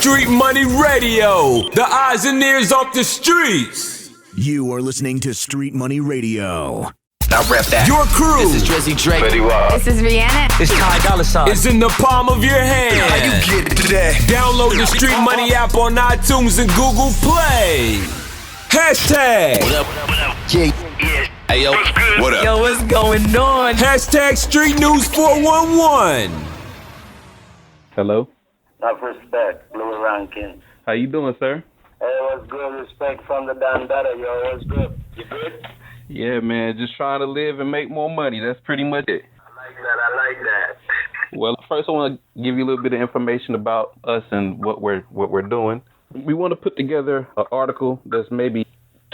Street Money Radio, the eyes and ears off the streets. You are listening to Street Money Radio. Now rep that. Your crew. This is Drizzy Drake. This is Rihanna. It's Ty Dolla $ign. It's in the palm of your hand. How you get it today? Download the Street Money app on iTunes and Google Play. Hashtag. What up? Yeah. Hey, yo. What up? Yo, what's going on? Hashtag Street News 411. Hello. Enough respect, Louie Rankin. How you doing, sir? Hey, what's good? Respect from the Dandada, yo. What's good? You good? Yeah, man. Just trying to live and make more money. That's pretty much it. I like that. Well, first I want to give you a little bit of information about us and what we're doing. We want to put together an article that's maybe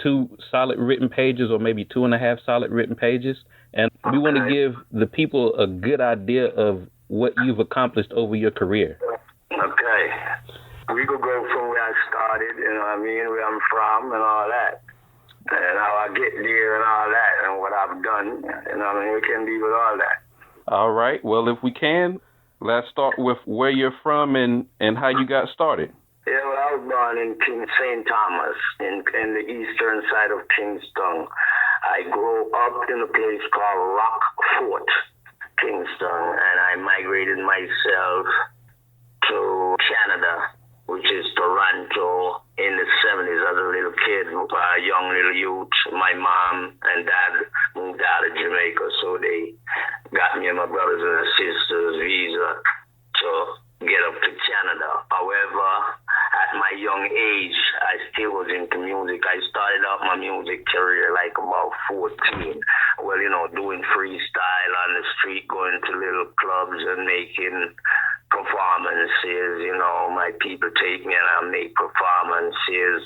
2 solid written pages or maybe 2.5 solid written pages. And we want to give the people a good idea of what you've accomplished over your career. Okay. We could go from where I started, you know what I mean, where I'm from and all that. And how I get there and all that and what I've done. You know what I mean? We can deal with all that. All right. Well, if we can, let's start with where you're from and how you got started. Yeah, well, I was born in St. Thomas, in the eastern side of Kingston. I grew up in a place called Rockfort, Kingston, and I migrated myself to Canada, which is Toronto, in the 70s as a little kid, a young little youth. My mom and dad moved out of Jamaica, so they got me and my brothers and sisters visa to get up to Canada. However, at my young age, I still was into music. I started out my music career like about 14. Well, you know, doing freestyle on the street, going to little clubs and making performances. You know, my people take me and I make performances.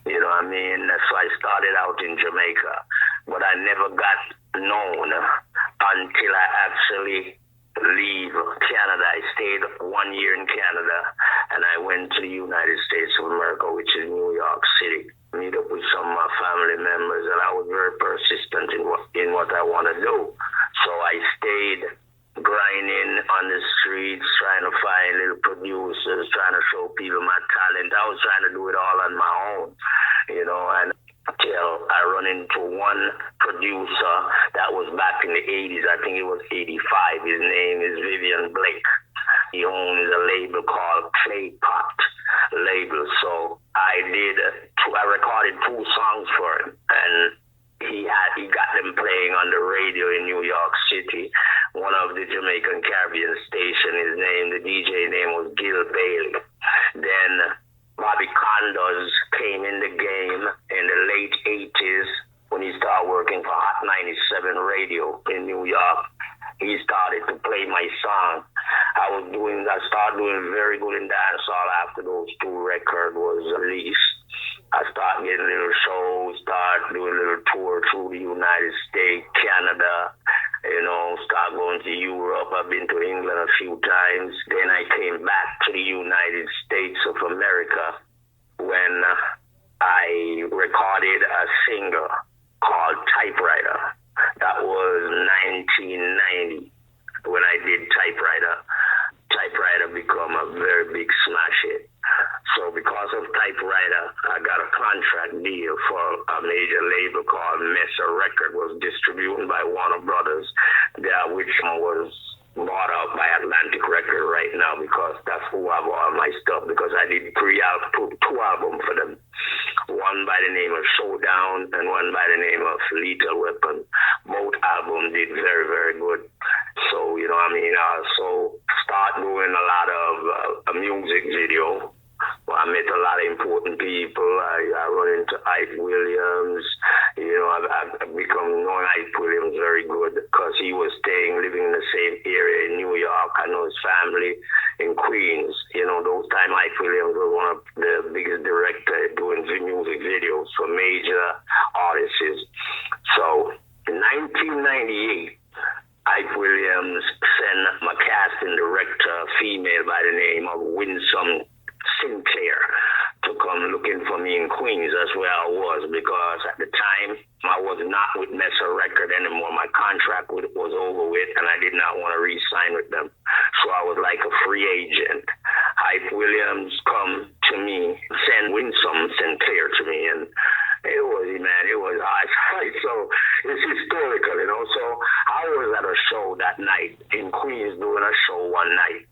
You know what I mean? So I started out in Jamaica, but I never got known until I actually leave Canada. I stayed 1 year in Canada, and I went to the United States of America, which is New York City, meet up with some of my family members, and I was very persistent in what I want to do. So I stayed grinding on the streets, trying to find little producers, trying to show people my talent. I was trying to do it all on my own, you know, and till I run into one producer that was back in the 80s. I think it was 85. His name is Vivian Blake. He owns a label called Clay Pot label. So I recorded 2 songs for him, and he got them playing on the radio in New York City, one of the Jamaican Caribbean station. The DJ name was Gil Bailey. Then Bobby Condos came in the game in the late 80s when he started working for Hot 97 Radio in New York. He started to play my song. I started doing very good in dancehall after those 2 records was released. I started getting little shows, started doing a little tour through the United States, Canada, you know, start going to Europe. I've been to England a few times. Then I came back to the United States of America when I recorded a single called Typewriter. That was 1990 when I did Typewriter. Typewriter become a very big smash hit. So because of Typewriter, I got a contract deal for a major label called Mesa Record, was distributed by Warner Brothers, which was bought out by Atlantic Record right now, because that's who have all my stuff, because I did 2 albums for them. One by the name of Showdown and one by the name of Lethal Weapon. Both albums did very, very good. So, you know what I mean? I also start doing a lot of music video. Well, I met a lot of important people. I run into Ike Williams. You know, I've become knowing Ike Williams very good because he was living in the same area in New York. I know his family in Queens. You know, those time Ike Williams was one of the biggest directors doing music videos for major artists. So, in 1998, Ike Williams sent my casting director, a female by the name of Winsome Sinclair, to come looking for me in Queens. That's where I was, because at the time I was not with Mesa Record anymore. My contract was over with, and I did not want to re-sign with them. So I was like a free agent. Ike Williams come to me, send Winsome Sinclair to me, and it was hard. So it's historical, you know. So I was at a show that night in Queens doing a show one night,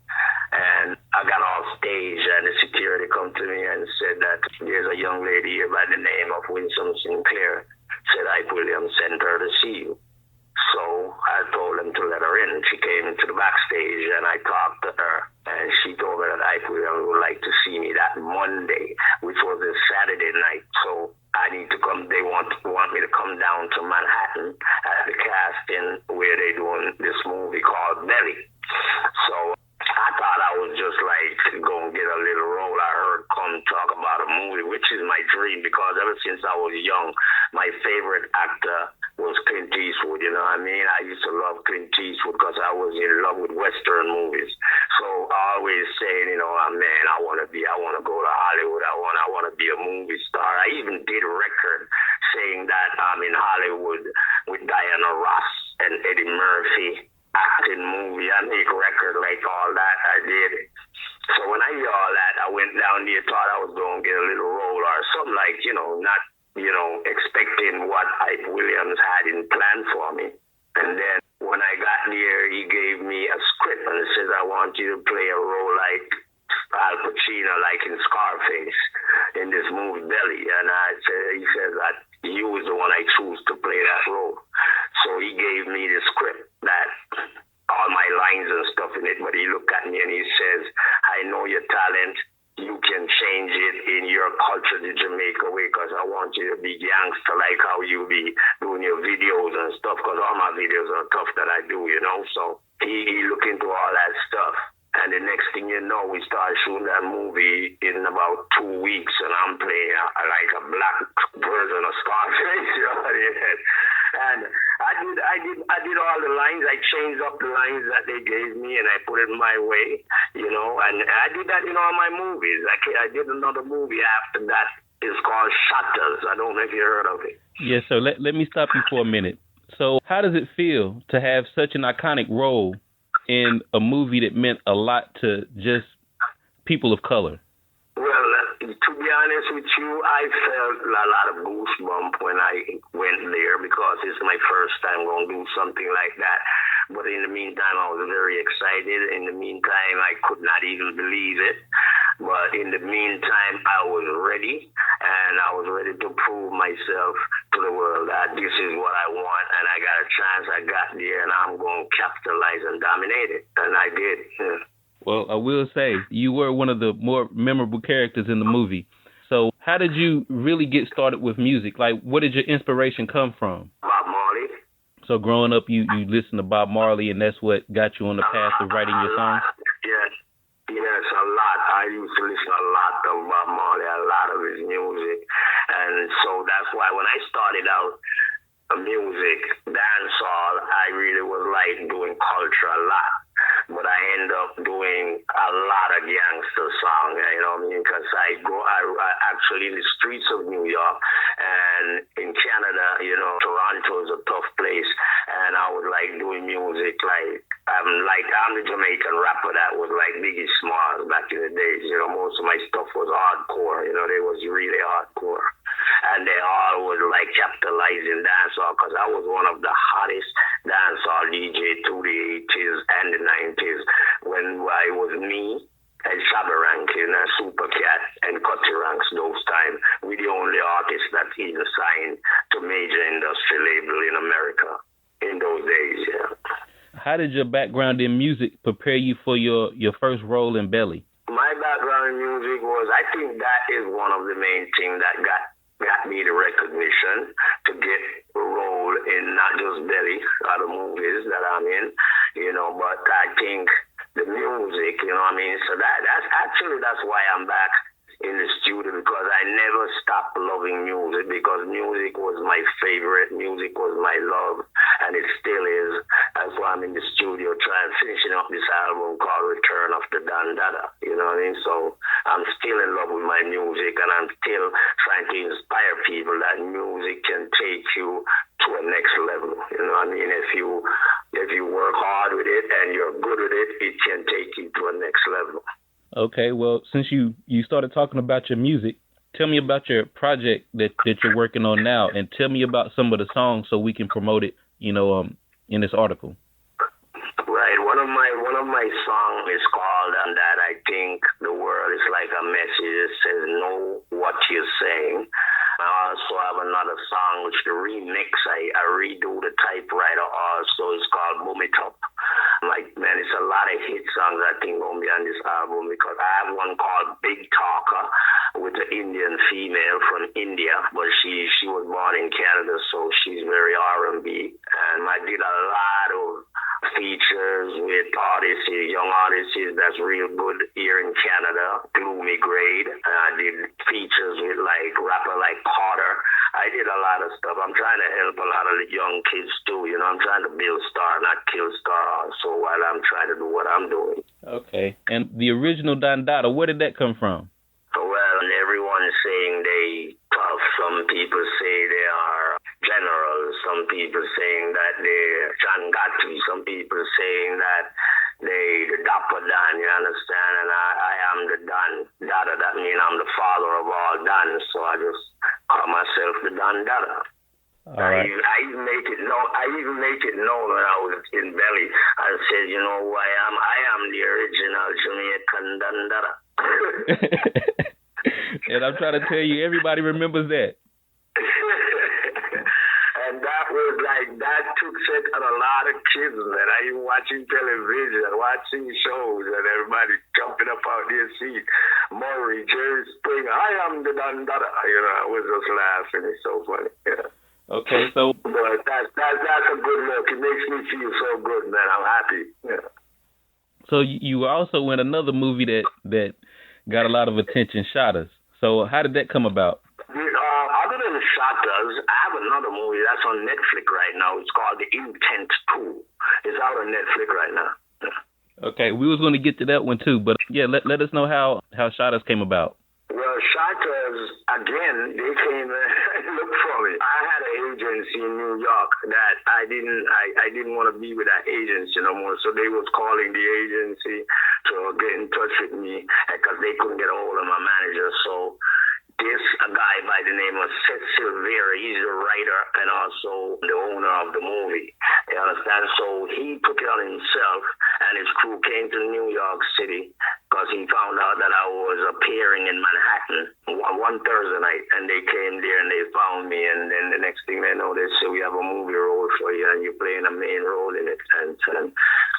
and I got off stage and the security come to me and said that there's a young lady here by the name of Winsome Sinclair. Said Ike Williams sent her to see you. So I told him to let her in. She came into the backstage and I talked to her, and she told me that Ike Williams would like to see me that Monday, which was a Saturday night. So I need to come. They want me to come down to Manhattan at the casting where they doing this movie called Belly. So I thought I was just like going to get a little role. I heard come talk about a movie, which is my dream, because ever since I was young, my favorite actor was Clint Eastwood, you know what I mean? I used to love Clint Eastwood because I was in love with Western movies. So I always saying, you know, man, I want to go to Hollywood. I want to be a movie star. I even did a record saying that I'm in Hollywood with Diana Ross and Eddie Murphy acting movie. I make record like all that. I did it. So when I hear all that, I went down there, thought I was going to get a little role or something like, you know, not, you know, expecting what Ike Williams had in plan for me. And then when I got there, he gave me a script and says, I want you to play a role like Al Pacino, like in Scarface, in this movie Belly. And he says that you was the one I choose to play that role. So he gave me the script that all my lines and stuff in it, but he looked at me and he says, I know your talent. You can change it in your culture, the Jamaica way, because I want you to be gangster like how you be doing your videos and stuff, because all my videos are tough that I do, you know. So he looked into all that stuff. And the next thing you know, we started shooting that movie in about 2 weeks, and I'm playing like a black version of Scarface, you know. And I did all the lines. I changed up the lines that they gave me, and I put it my way, you know. And I did that in all my movies. I did another movie after that. It's called Shutters. I don't know if you heard of it. Yes, sir. Let me stop you for a minute. So how does it feel to have such an iconic role in a movie that meant a lot to just people of color? Well, to be honest with you, I felt a lot of goosebumps when I went there, because it's my first time going to do something like that. But in the meantime, I was very excited. In the meantime, I could not even believe it. But in the meantime, I was ready, and I was ready to prove myself to the world that this is what I want, and I got a chance. I got there, and I'm going to capitalize and dominate it, and I did. Yeah. Well, I will say, you were one of the more memorable characters in the movie. So how did you really get started with music? Like, where did your inspiration come from? Bob Marley. So growing up, you listened to Bob Marley, and that's what got you on the path of writing your songs? Yes, a lot. I used to listen a lot to Bob Marley, a lot of his music. And so that's why when I started out music, dancehall, I really was like doing culture a lot. But I end up doing a lot of gangster songs, you know what I mean? Because I actually in the streets of New York and in Canada, you know, Toronto is a tough place, and I was like doing music like I'm the Jamaican rapper that was like Biggie Smalls back in the days. You know, most of my stuff was hardcore. You know, they was really hardcore. And they all was like capitalizing dancehall, because I was one of the hottest dancehall DJ through the 80s and the 90s, when I was me and Louie Rankin and Supercat and Cutty Ranks those times. We the only artists that even signed to major industry label in America in those days, yeah. How did your background in music prepare you for your first role in Belly? My background in music was, I think that is one of the main things that got me the recognition to get a role in not just Belly, other movies that I'm in, you know, but I think the music, you know what I mean? So that's why I'm back in the studio, because I never stopped loving music, because music was my favorite, music was my love, and it still is. That's why I'm in the studio finishing up this album called Return of the Don Dada, you know what I mean? So I'm still in love with my music, and I'm still trying to inspire people that music can take you to a next level, you know what I mean? If you work hard with it and you're good at it, it can take you to a next level. Okay, well, since you started talking about your music, tell me about your project that you're working on now, and tell me about some of the songs so we can promote it, in this article. Right. One of my songs is called That I Think the World is Like a Message. It says, know what you're saying. I also have another song, which the remix, I redo the typewriter also. It's called Boom It Up. Like, man, it's a lot of hit songs I think going to be on this album, because I have one called Big Talker with an Indian female from India, but she was born in Canada, so she's very R&B. And I did a lot of features with artists, young artists that's real good here in Canada, Gloomy Grade. I did features with rapper like Carter. I did a lot of stuff. I'm trying to help a lot of the young kids too. I'm trying to build star, not kill star. So while I'm trying to do what I'm doing. Okay. And the original Dandada, where did that come from? Well, everyone is saying they tough. Some people say they are generals. Some people saying that they're John Gotti. Some people saying that they the Dapper Dan, you understand? And I am the Dan Dada. That means I'm the father of all Dan. So I just call myself the Dan Dada. All right. I even make it known. When I was in Belly. I said, you know who I am? I am the original Jamaican Dan Dada. And I'm trying to tell you, everybody remembers that. And that took set on a lot of kids, man. I even watching television, watching shows, and everybody jumping up out their seat. Maury, Jerry Springer, I am the Dandada. I was just laughing. It's so funny. Yeah. Okay, so. But that's a good look. It makes me feel so good, man. I'm happy. Yeah. So you also in another movie that got a lot of attention, Shotters. So how did that come about? Other than Shotters, I have another movie that's on Netflix right now. It's called The Intent 2. It's out on Netflix right now. Yeah. Okay, we was going to get to that one too, but yeah, let us know how Shotters came about. Well, Shotters, again, they came and looked for me. I had an agency in New York that I didn't want to be with that agency no more, so they was calling the agency to get in touch with me because they couldn't get a hold of my manager. So a guy by the name of Seth Silvera, he's the writer and also the owner of the movie. You understand? So he took it on himself, and his crew came to New York City because he found out that I was appearing in Manhattan one Thursday night, and they came there and they found me, and then the next thing they know, they said, we have a movie role for you, and you're playing a main role in it, and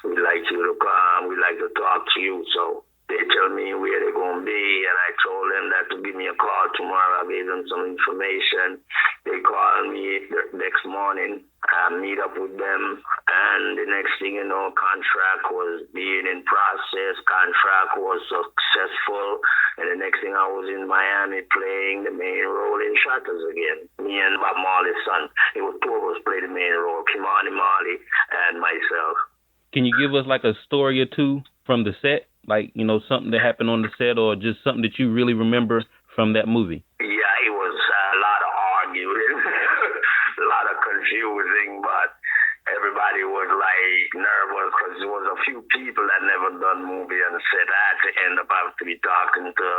we'd like you to come, we'd like to talk to you. So they tell me where they're going to be, and I told them that to give me a call tomorrow. I gave them some information. They called me the next morning. I meet up with them, and the next thing you know, contract was being in process. Contract was successful, and the next thing I was in Miami playing the main role in Shotters again. Me and Bob Marley's son. It was two of us play the main role, Kimani Marley and myself. Can you give us like a story or two from the set? Like, something that happened on the set, or just something that you really remember from that movie? Yeah, it was a lot of arguing, a lot of confusing, but everybody was nervous because there was a few people that never done movie on the set. I had to end up having to be talking to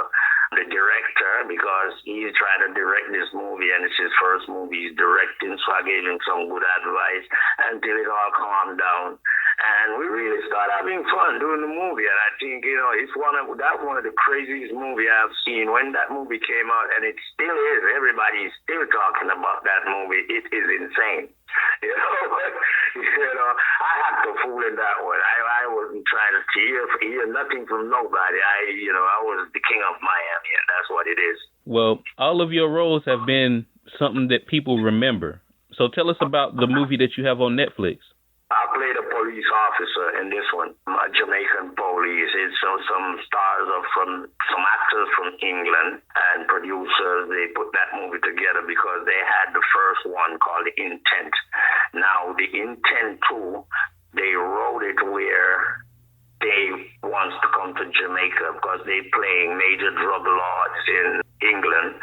the director because he's trying to direct this movie, and it's his first movie he's directing, so I gave him some good advice until it all calmed down. And we really started having fun doing the movie, and I think it's one of the craziest movies I've seen. When that movie came out, and it still is, everybody is still talking about that movie. It is insane. I had to fool in that one. I wasn't trying to hear nothing from nobody. I was the king of Miami, and that's what it is. Well, all of your roles have been something that people remember. So tell us about the movie that you have on Netflix. I played a police officer in this one, a Jamaican police. It's some stars from some actors from England and producers. They put that movie together because they had the first one called The Intent. Now, The Intent 2, they wrote it where Dave wants to come to Jamaica because they're playing major drug lords in England,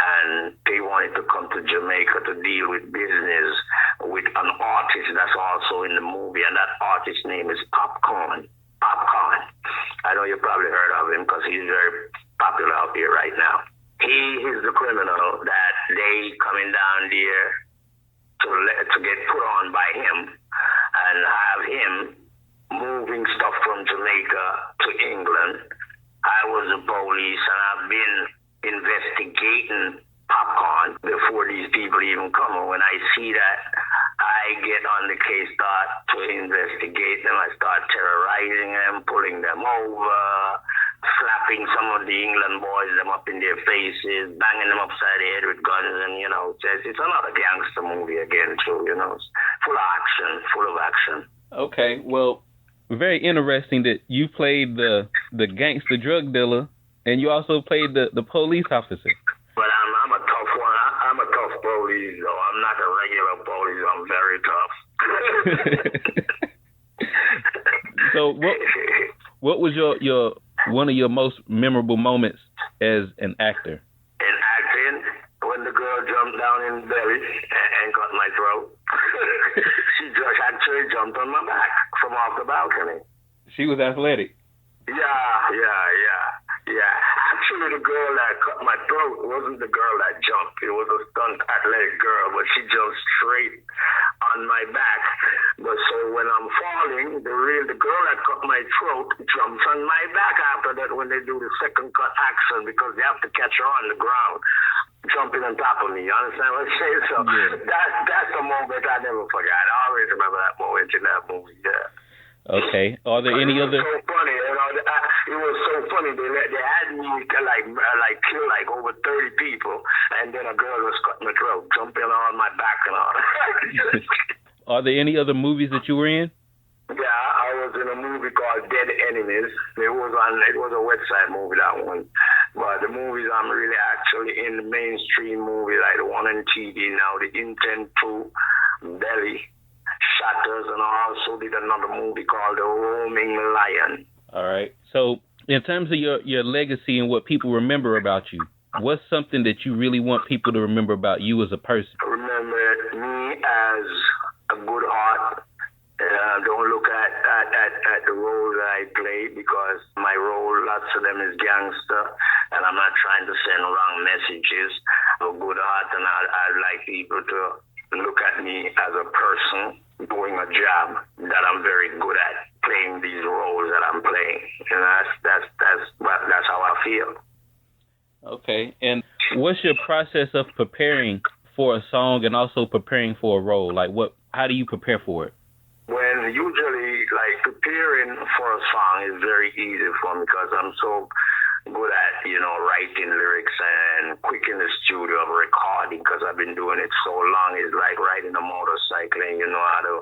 and they wanted to come to Jamaica to deal with business with an artist that's also in the movie, and that artist's name is Popcorn. I know you probably heard of him because he's there right now. He is the criminal that they coming down there to get put on by him and have him moving stuff from Jamaica to England. I was the police, and I've been investigating Popcorn before these people even come. And when I see that, I get on the case, start to investigate them. I start terrorizing them, pulling them over, slapping some of the England boys them up in their faces, banging them upside the head with guns, and it's another gangster movie again too. It's full of action. Okay, well, very interesting that you played the gangster drug dealer, and you also played the police officer. But I'm a tough one. I'm a tough police, though. I'm not a regular police. I'm very tough. So what was your one of your most memorable moments as an actor? In acting, when the girl jumped down in the belly and cut my throat. She just actually jumped on my back from off the balcony. She was athletic. Yeah. Actually, the girl that cut my throat wasn't the girl that jumped. It was a stunt athletic girl, but she jumped straight on my back. But so when I'm falling, the girl that cut my throat jumps on my back after that when they do the second cut action, because they have to catch her on the ground, jumping on top of me. You understand what I'm saying? So that's a moment I never forgot. I always remember that moment in that movie. Yeah. Okay. Are there any other? It was so funny. It was so funny. They had me kill like over 30 people, and then a girl was cutting my throat, jumping on my back and all. Are there any other movies that you were in? Yeah, I was in a movie called Dead Enemies. It was a website movie, that one. But the movies I'm really actually in the mainstream movie, like the one on TV now, the Intent 2, Belly, Shatters, and I also did another movie called The Roaming Lion. All right. So in terms of your legacy and what people remember about you, what's something that you really want people to remember about you as a person? Remember me as a good heart. Don't look at the role that I play, because my role, lots of them is gangster, and I'm not trying to send wrong messages. I'm a good heart, and I'd like people to look at me as a person doing a job that I'm very good at, playing these roles that I'm playing. And that's how I feel. Okay. And what's your process of preparing for a song and also preparing for a role? Like how do you prepare for it? When usually, preparing for a song is very easy for me, because I'm so good at, writing lyrics and quick in the studio of recording, because I've been doing it so long. It's like riding a motorcycle, and you know how to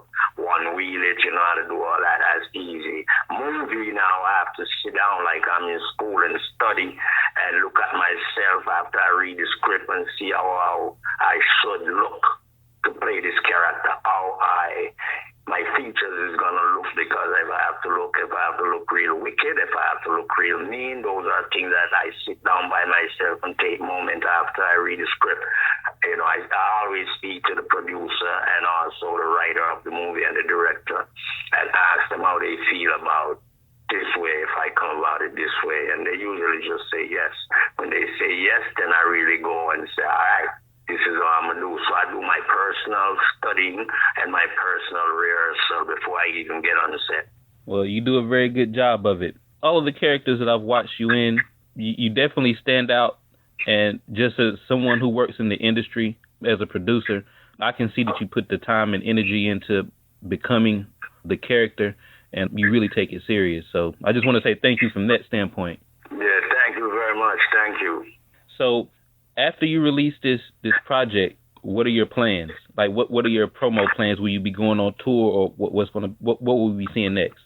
one-wheel it, you know how to do all that. That's easy. Movie now, I have to sit down like I'm in school and study and look at myself after I read the script and see how I should look to play this character, how my features is gonna look, because if I have to look real wicked, if I have to look real mean, those are things that I sit down by myself and take a moment after I read the script. I always speak to the producer and also the writer of the movie and the director and ask them how they feel about this way, if I come about it this way, and they usually just say yes. When they say yes, then I really go and say, all right, this is what I'm going to do. So I do my personal studying and my personal rehearsal before I even get on the set. Well, you do a very good job of it. All of the characters that I've watched you in, you definitely stand out. And just as someone who works in the industry as a producer, I can see that you put the time and energy into becoming the character, and you really take it serious. So I just want to say thank you from that standpoint. Yeah, thank you very much. Thank you. So after you release this project, what are your plans? Like, what are your promo plans? Will you be going on tour, or what will we be seeing next?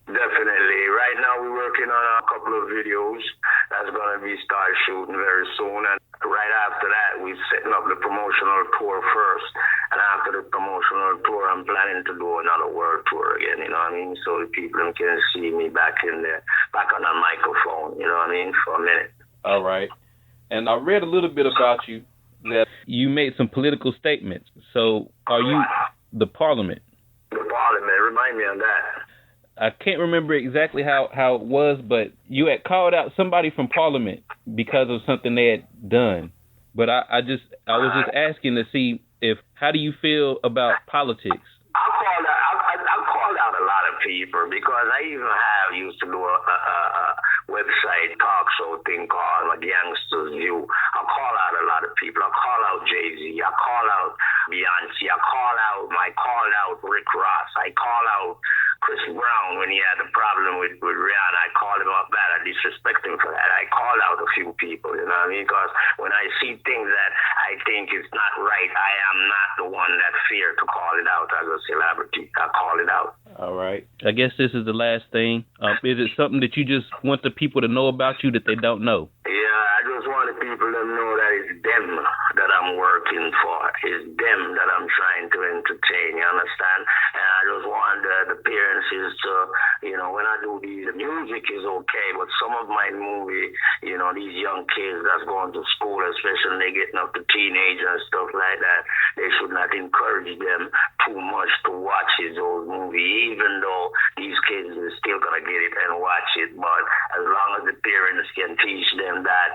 Definitely. Right now we're working on a couple of videos that's going to be start shooting very soon. And right after that, we're setting up the promotional tour first. And after the promotional tour, I'm planning to do another world tour again, you know what I mean? So the people can see me back on the microphone, you know what I mean, for a minute. All right. And I read a little bit about you, that you made some political statements. So are you the Parliament? The Parliament, remind me on that. I can't remember exactly how it was, but you had called out somebody from Parliament because of something they had done. But I was just asking to see how do you feel about politics? I called out a lot of people because I even used to do a website talk show thing called Gangsters View. I call out a lot of people. I call out Jay-Z. I call out Beyonce. I call out Rick Ross. I call out Chris Brown when he had a problem with Rihanna. I called him up bad. I disrespect him for that. I called out a few people, you know what I mean? Because when I see things that I think is not right, I am not the one that fear to call it out as a celebrity. I call it out. All right. I guess this is the last thing. Is it something that you just want the people to know about you that they don't know? Yeah, I just want the people to know that it's them that I'm working for. It's them that I'm trying to entertain, you understand? And I just want the appearances to, when I do the music is okay, but some of my movie, these young kids that's going to school, especially when they getting up to teenage and stuff like that, they should not encourage them too much to watch those movies, even though these kids are still going to get it and watch it. But as long as the parents can teach them that,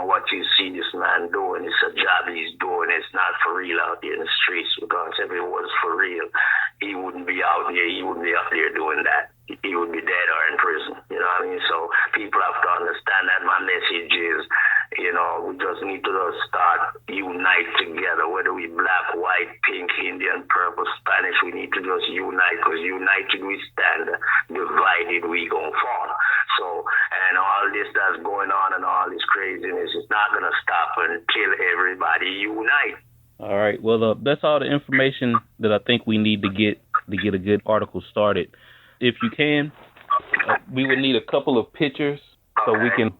what you see this man doing, it's a job he's doing. It's not for real out there in the streets, because if it was for real, he wouldn't be out there. He wouldn't be out there doing that. He would be dead or in prison. You know what I mean? So people have to understand that my message is, we just need to just start unite together, whether we black, white, pink, Indian, purple, Spanish. We need to just unite, because united we stand, divided we gon' fall. So, and all this that's going on and all this craziness is not going to stop until everybody unite. All right. Well, that's all the information that I think we need to get a good article started. If you can, we would need a couple of pictures so we can,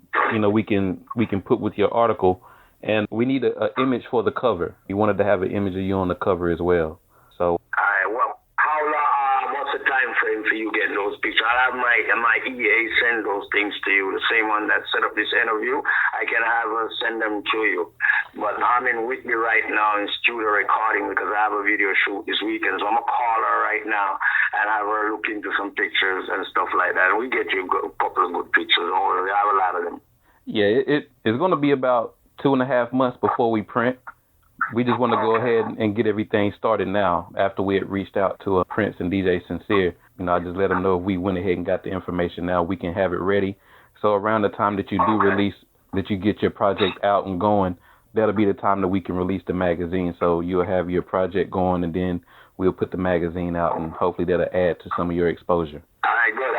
we can put with your article, and we need an image for the cover. We wanted to have an image of you on the cover as well. So. All right. Well, how long? What's the time frame for you getting those pictures? I'll have my EA send those things to you. The same one that set up this interview, I can have her send them to you. But I'm in Whitby right now in studio recording because I have a video shoot this weekend. So I'm going to call her right now and have her look into some pictures and stuff like that. And we get you a couple of good pictures. We have a lot of them. Yeah, it's going to be about 2.5 months before we print. We just want to go ahead and get everything started now. After we had reached out to Prince and DJ Sincere, I just let them know if we went ahead and got the information now, we can have it ready. So around the time that you do release, that you get your project out and going, that'll be the time that we can release the magazine. So you'll have your project going, and then we'll put the magazine out, and hopefully that'll add to some of your exposure. All right, good.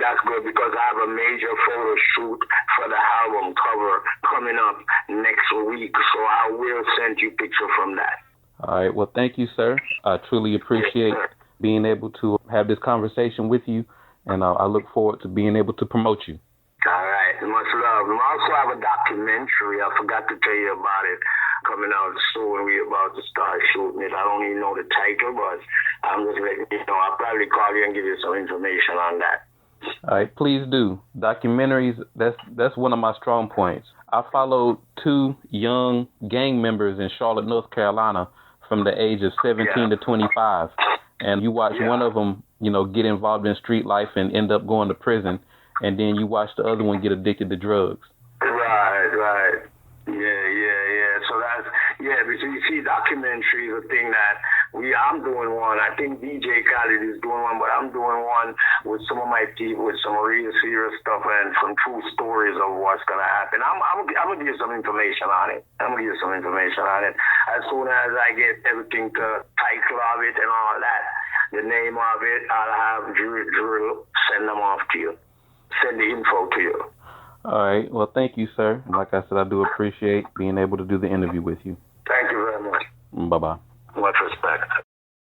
That's good, because I have a major photo shoot for the album cover coming up next week, so I will send you a picture from that. All right. Well, thank you, sir. I truly appreciate being able to have this conversation with you, and I look forward to being able to promote you. All right. Much love. We also have a documentary. I forgot to tell you about it. Coming out soon. We're about to start shooting it. I don't even know the title, but I'm just letting you know. I'll probably call you and give you some information on that. All right, please do. Documentaries, that's one of my strong points. I followed 2 young gang members in Charlotte, North Carolina from the age of 17 to 25. And you watch one of them, get involved in street life and end up going to prison. And then you watch the other one get addicted to drugs. Right. Yeah. So that's, because you see, documentary is a thing that I'm doing one. I think DJ Khaled is doing one, but I'm doing one with some of my people with some real serious stuff and some true stories of what's going to happen. I'm going to give you some information on it. As soon as I get everything, the title of it and all that, the name of it, I'll have Drew send them off to you. Send the info to you. All right. Well, thank you, sir. Like I said, I do appreciate being able to do the interview with you. Thank you very much. Bye-bye. Much respect.